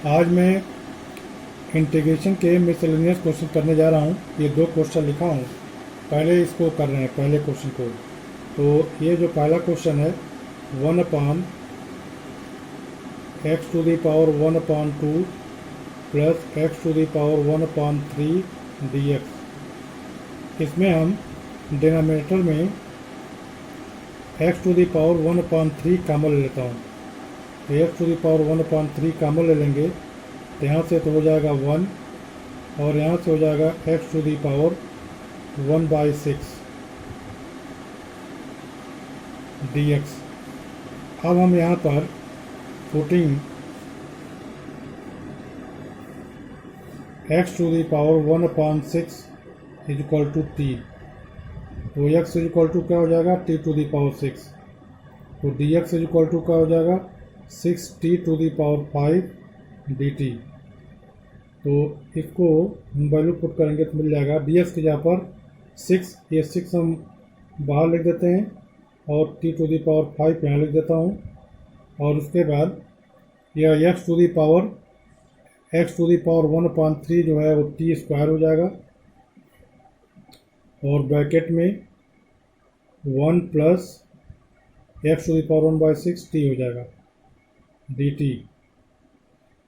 आज मैं इंटीग्रेशन के मिसलेनियस क्वेश्चन करने जा रहा हूँ। ये 2 क्वेश्चन लिखा हूँ, पहले इसको कर रहे हैं, पहले क्वेश्चन को। तो ये जो पहला क्वेश्चन है 1/x⁴ प्लस x⁴ dx। इसमें हम डिनोमिनेटर में x⁴ कॉमन ले लेता हूँ। तो x⁴ कॉमन ले लेंगे तो यहाँ से तो हो जाएगा 1 और यहाँ से हो जाएगा x⁴ dx। अब हम यहाँ पर putting x⁴ is equal to t, तो x इज इक्वल टू क्या हो जाएगा t⁶। तो dx इज इक्वल टू क्या हो जाएगा 6t⁵ dt। तो इसको हम वैल्यू पुट करेंगे तो मिल जाएगा dx की जगह पर 6, ये 6 हम बाहर लिख देते हैं और t⁵ यहाँ लिख देता हूँ। और उसके बाद यह x⁴ 1/3 जो है वो t² हो जाएगा और ब्रैकेट में 1 प्लस x⁴ 1/6 t हो जाएगा dt।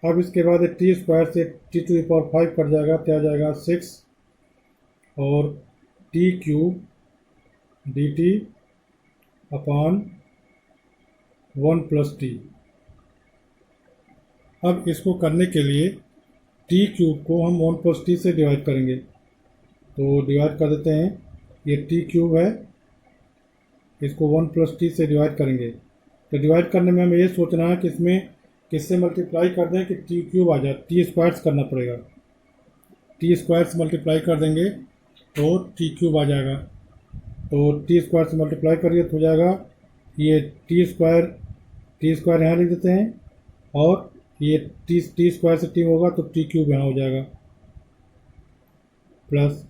अब इसके बाद t² से t⁵ कट जाएगा तो आ जाएगा 6 और t³ dt upon 1 plus t। अब इसको करने के लिए t³ को हम 1 प्लस t से डिवाइड करेंगे, तो डिवाइड कर देते हैं। ये t³ है, इसको 1 प्लस t से डिवाइड करेंगे। तो डिवाइड करने में हमें ये सोचना है कि इसमें किससे मल्टीप्लाई कर दें कि t³ आ जाए, t² करना पड़ेगा। t² से मल्टीप्लाई कर देंगे तो t³ आ जाएगा। तो t² से मल्टीप्लाई करिए तो हो जाएगा ये t² यहाँ लिख देते हैं और ये t² से t होगा तो t³ यहाँ हो जाएगा प्लस।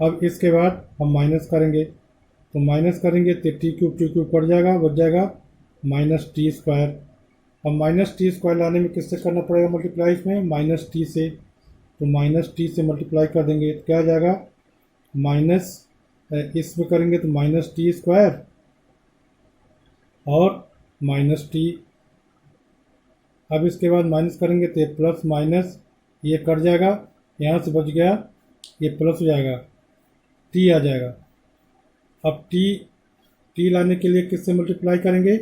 अब इसके बाद हम माइनस करेंगे, तो माइनस करेंगे तो t³ पड़ जाएगा, बच जाएगा -t²। अब -t² लाने में किससे करना पड़ेगा मल्टीप्लाई, इसमें -t से। तो -t से मल्टीप्लाई कर देंगे तो क्या आ जाएगा माइनस, इसमें करेंगे तो -t² और -t। अब इसके बाद माइनस करेंगे तो प्लस माइनस ये कट जाएगा, यहाँ से बच गया ये प्लस हो जाएगा, t आ जाएगा। अब t लाने के लिए किससे मल्टीप्लाई करेंगे,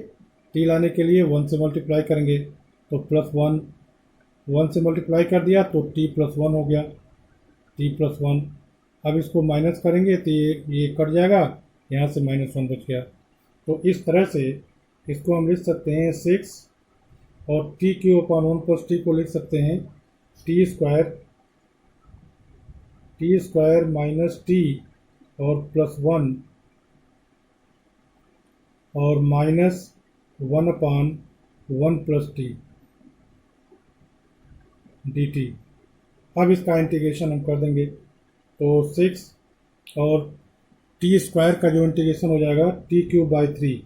t लाने के लिए 1 से मल्टीप्लाई करेंगे तो +1, 1 से मल्टीप्लाई कर दिया तो t+1 हो गया, t+1। अब इसको माइनस करेंगे तो ये कट जाएगा, यहाँ से -1 बच गया। तो इस तरह से इसको हम लिख सकते हैं 6 और t³ 1 प्लस t को लिख सकते हैं t² माइनस t और +1 और -1/1 प्लस t dt। अब इसका इंटीग्रेशन हम कर देंगे तो 6 और t² का जो इंटीग्रेशन हो जाएगा t³/3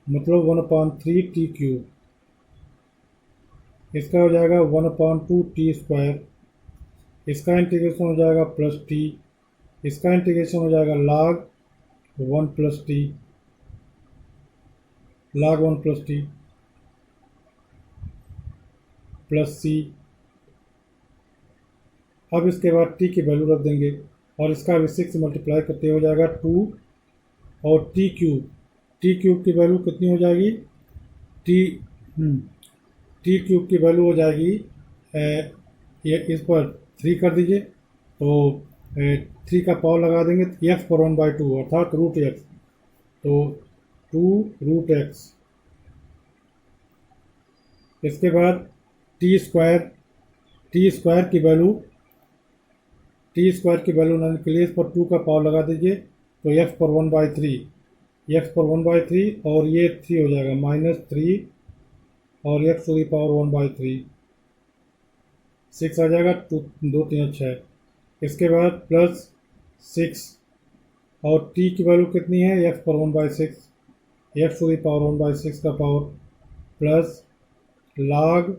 मतलब 1/3 t³। इसका हो जाएगा 1/2 t²। इसका इंटीग्रेशन हो जाएगा प्लस t। इसका इंटीग्रेशन हो जाएगा log 1 plus t, log 1 plus t plus c। अब इसके बाद t की वैल्यू रख देंगे और इसका भी 6 से मल्टीप्लाई करते हो जाएगा 2 और t³ की वैल्यू कितनी हो जाएगी t³ की वैल्यू हो जाएगी ये इस पर 3 कर दीजिए तो 3 का पावर लगा देंगे तो x/1/2 अर्थात √x, तो 2√x। इसके बाद t² की वैल्यू लाने के लिए इस पर 2 का पावर लगा दीजिए तो x/1/3 और ये 3 हो जाएगा -3 और x⁴ 1/3 6 आ जाएगा, 2 3 6। इसके बाद प्लस 6 और t की वैल्यू कितनी है x/1/6, x⁴ 1/6 का power plus log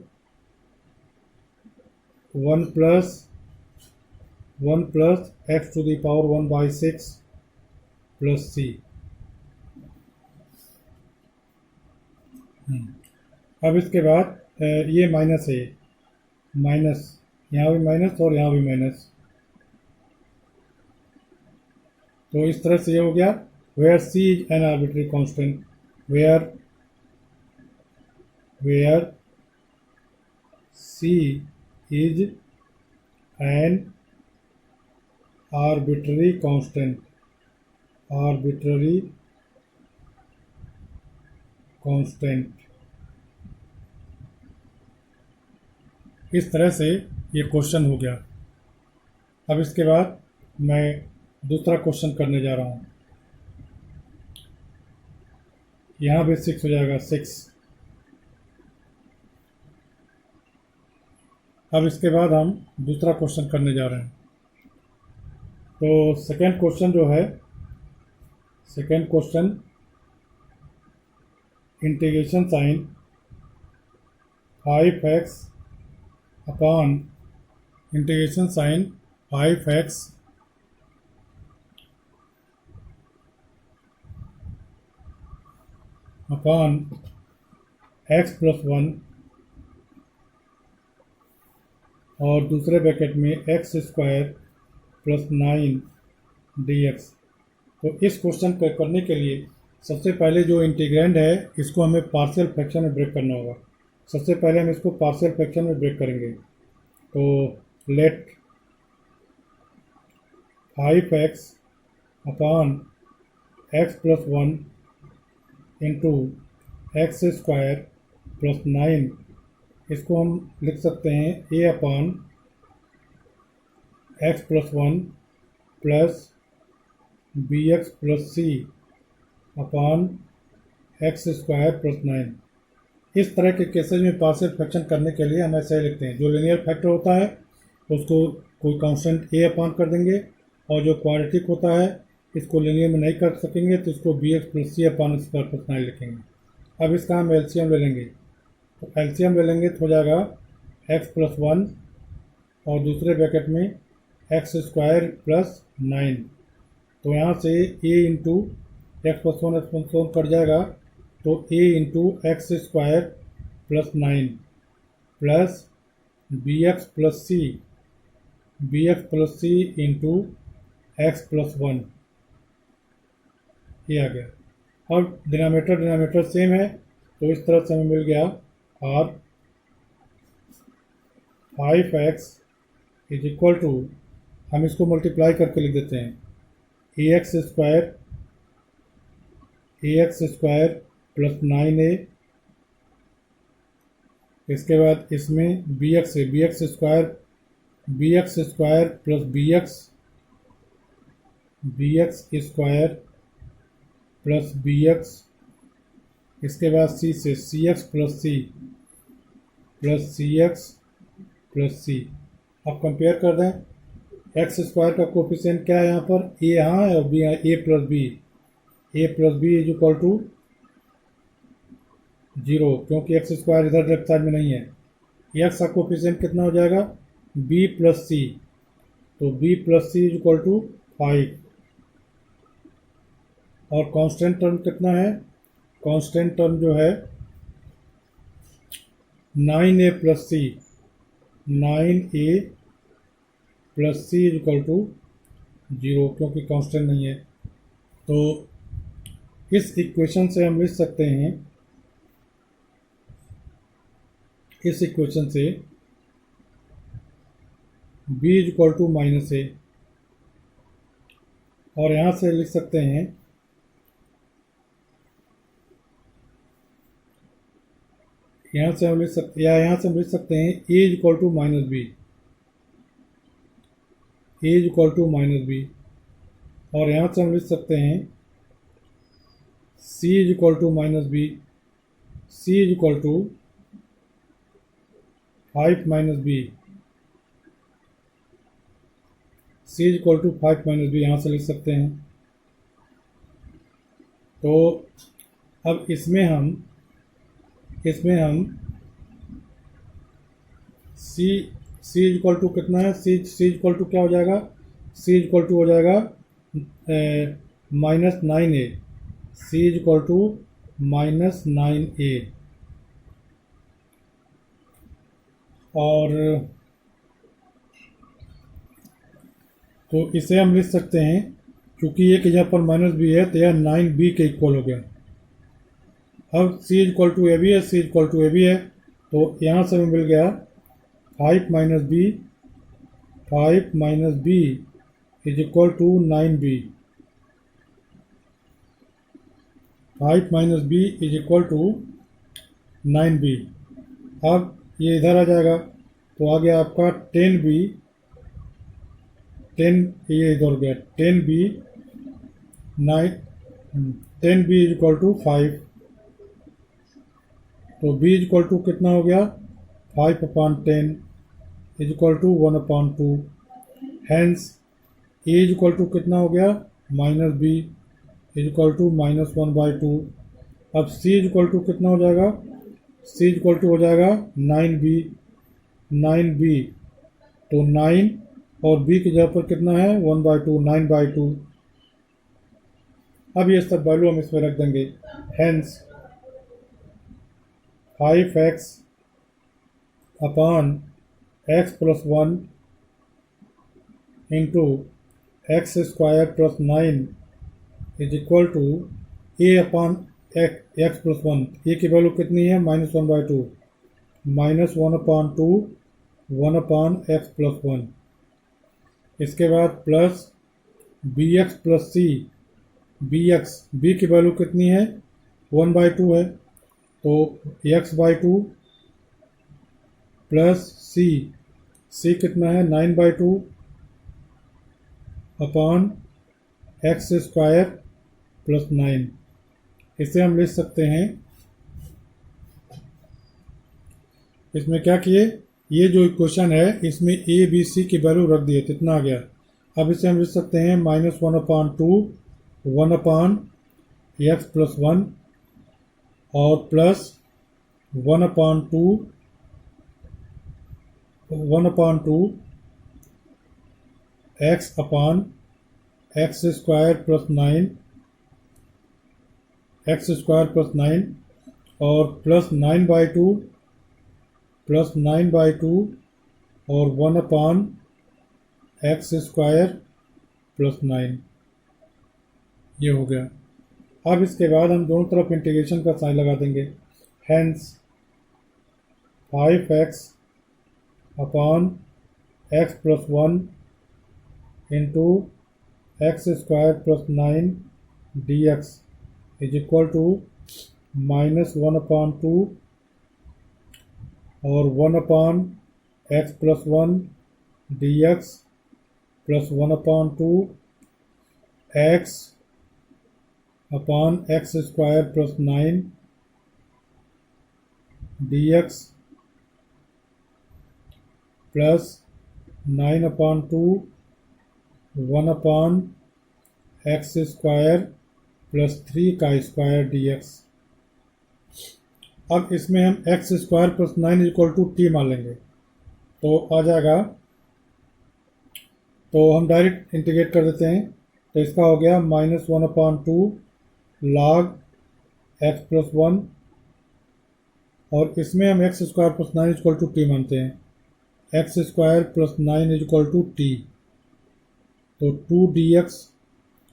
one plus x to the power 1/6 plus c. अब इसके बाद ये माइनस है, माइनस, यहाँ भी माइनस और यहाँ भी माइनस, तो इस तरह से ये हो गया where c is an arbitrary constant, where c is an arbitrary constant, arbitrary constant. इस तरह से ये क्वेश्चन हो गया। अब इसके बाद मैं दूसरा क्वेश्चन करने जा रहा हूँ। यहाँ भी 6 हो जाएगा, 6। अब इसके बाद हम दूसरा क्वेश्चन करने जा रहे हैं। तो सेकेंड क्वेश्चन जो है, second question integration sine 5x upon integration sine 5x upon x plus 1 और दूसरे ब्रैकेट में एक्स स्क्वायर प्लस 9 dx। तो इस क्वेश्चन को करने के लिए सबसे पहले जो इंटीग्रेंड है इसको हमें पार्शियल फ्रैक्शन में ब्रेक करना होगा। सबसे पहले हम इसको पार्शियल फ्रैक्शन में ब्रेक करेंगे। तो let 5x upon x plus 1 into x square plus 9, इसको हम लिख सकते हैं a upon x plus 1 plus b x plus c upon x square plus 9। इस तरह के केसेज में पार्शियल फ्रैक्शन करने के लिए हम ऐसे लिखते हैं, जो लीनियर फैक्टर होता है उसको कोई कांस्टेंट a अपॉन कर देंगे, और जो क्वाड्रेटिक होता है इसको लीनियर में नहीं कर सकेंगे तो इसको B x plus c upon square plus 9 लिखेंगे। अब इसका हम एलसीएम ले लेंगे, तो एलसीएम ले लेंगे तो हो जाएगा एक्स प्लस 1 और दूसरे ब्रैकेट में एक्स स्क्वायर प्लस 9। तो यहाँ से a into x plus 1 x plus 1 cut जाएगा, तो a into x square plus 9 plus b x plus c into x plus 1, ये आ गया। अब डिनोमिनेटर सेम है, तो इस तरह से हमें मिल गया और 5x इज इक्वल टू, हम इसको मल्टीप्लाई करके लिख देते हैं, ए एक्स स्क्वायर प्लस 9a, इसके बाद इसमें b x square plus b x square plus b x, इसके बाद सी से सी एक्स प्लस सी। अब कंपेयर कर दें, एक्स स्क्वायर का कोफिशिएंट क्या है यहाँ पर, ए यहाँ है और बी यहाँ, a plus b is equal to 0, क्योंकि एक्स स्क्वायर इधर लेफ्ट साइड में नहीं है। एक्स का कोफिशिएंट कितना हो जाएगा, बी प्लस सी, तो b plus c is equal to 5। और कांस्टेंट टर्म कितना है, कांस्टेंट टर्म जो है 9a plus c is equal to 0, क्योंकि कांस्टेंट नहीं है। तो इस इक्वेशन से हम लिख सकते हैं, इस इक्वेशन से b is equal to minus a, और यहाँ से लिख सकते हैं, यहाँ से हम लिख सकते हैं a is equal to minus b, और यहाँ से हम लिख सकते हैं c is equal to minus b, c is equal to 5 minus b, c is equal to 5 minus b, यहाँ से लिख सकते हैं। तो अब इसमें हम सी इक्वल टू कितना है, सी इक्वल टू क्या हो जाएगा, सी इक्वल टू हो जाएगा -9a, C equal to -9a। और तो इसे हम लिख सकते हैं, क्योंकि एक यहाँ पर -b है तो यह 9b के इक्वल हो गया। अब c equal to A B है, c equal to A B है, तो यहाँ से हमें मिल गया 5 minus B is equal to 9b। 5 minus B is equal to 9b। अब ये इधर आ जाएगा तो आ गया आपका 10b, 10 ये इधर हो गया 10b, 10b is equal to 5। तो b इज इक्वल टू कितना हो गया, 5/10 is equal to 1/2। Hence a is equal to कितना हो गया, -b इज इक्वल टू -1/2। अब c इज इक्वल टू कितना हो जाएगा, c इज इक्वल टू हो जाएगा 9b, 9b तो 9 और b की जगह पर कितना है 1/2, 9/2। अब ये सब वैल्यू हम इसमें रख देंगे। Hence 5x upon x plus 1 into x square plus 9 is equal to a upon x plus 1। A की वैल्यू कितनी है, -1/2, -1/2, 1/x प्लस 1। इसके बाद plus bx plus c, b की वैल्यू कितनी है 1/2 है, तो x/2 प्लस c कितना है 9/2 अपॉन एक्स स्क्वायर प्लस 9। इसे हम लिख सकते हैं, इसमें क्या किए, ये जो इक्वेशन है इसमें a b c की वैल्यू रख दिए, कितना आ गया। अब इसे हम लिख सकते हैं -1/2, 1/x प्लस 1 और plus 1/2 x upon x square plus 9, x square plus 9 और प्लस 9/2 और 1/x स्क्वायर प्लस 9। ये हो गया। अब इसके बाद हम दोनों तरफ इंटीग्रेशन का साइन लगा देंगे। Hence 5x upon x plus 1 into x square plus 9 dx is equal to -1/2 और 1/x plus 1 dx plus 1/2 x upon x square plus 9 dx plus 9/2 1/x square plus 3 का स्क्वायर dx। अब इसमें हम X square plus 9 equal to T मान लेंगे तो आ जाएगा, तो हम डायरेक्ट इंटीग्रेट कर देते हैं। तो इसका हो गया -1/2 log x प्लस 1 और इसमें हम X square plus 9 equal to T मानते हैं, X square plus 9 equal to T, तो 2dx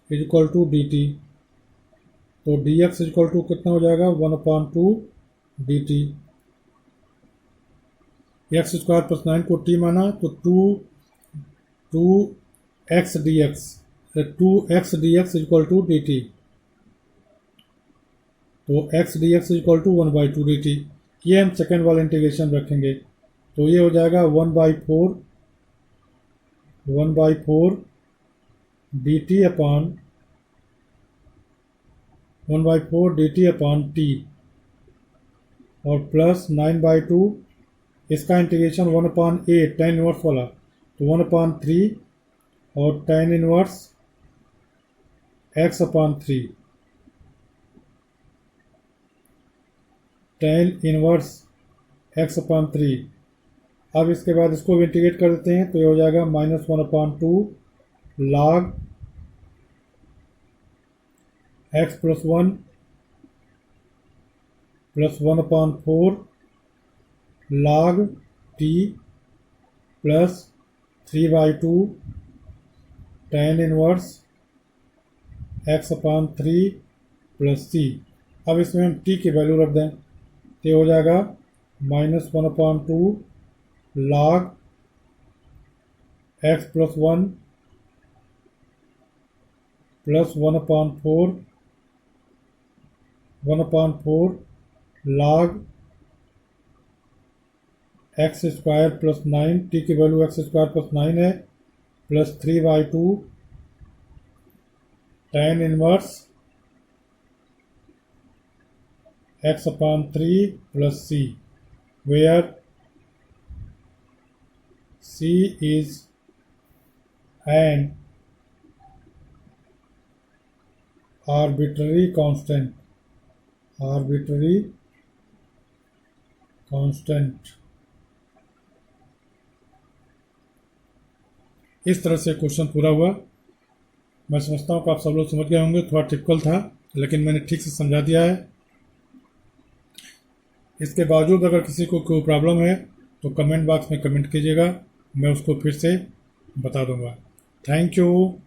is equal to dt, तो dx इक्वल टू कितना हो जाएगा 1/2 dt। एक्स स्क्वायर प्लस 9 को t माना तो 2x dx equal to dt, तो x dx equal to 1/2 dt। ये हम सेकेंड वाला इंटीग्रेशन रखेंगे तो ये हो जाएगा 1/4 dt अपॉन t और प्लस 9/2, इसका इंटीग्रेशन 1/8 tan इनवर्स वाला तो 1/3 और tan inverse x/3, tan inverse x/3 अब इसके बाद इसको भी इंटीग्रेट कर देते हैं, तो ये हो जाएगा -1/2 log x + 1 + 1/4 log t plus 3/2 tan inverse x/3 plus c। अब इसमें हम t की वैल्यू रख दें, तो ये हो जाएगा -1/2 log x + 1 plus 1/4 log x² + 9, t की वैल्यू x² + 9 है, plus 3/2 tan inverse x/3 plus c, where c is an arbitrary constant। इस तरह से क्वेश्चन पूरा हुआ। मैं समझता हूँ कि आप सब लोग समझ गए होंगे, थोड़ा टिपिकल था लेकिन मैंने ठीक से समझा दिया है। इसके बावजूद अगर किसी को कोई प्रॉब्लम है तो कमेंट बॉक्स में कमेंट कीजिएगा, मैं उसको फिर से बता दूंगा। Thank you.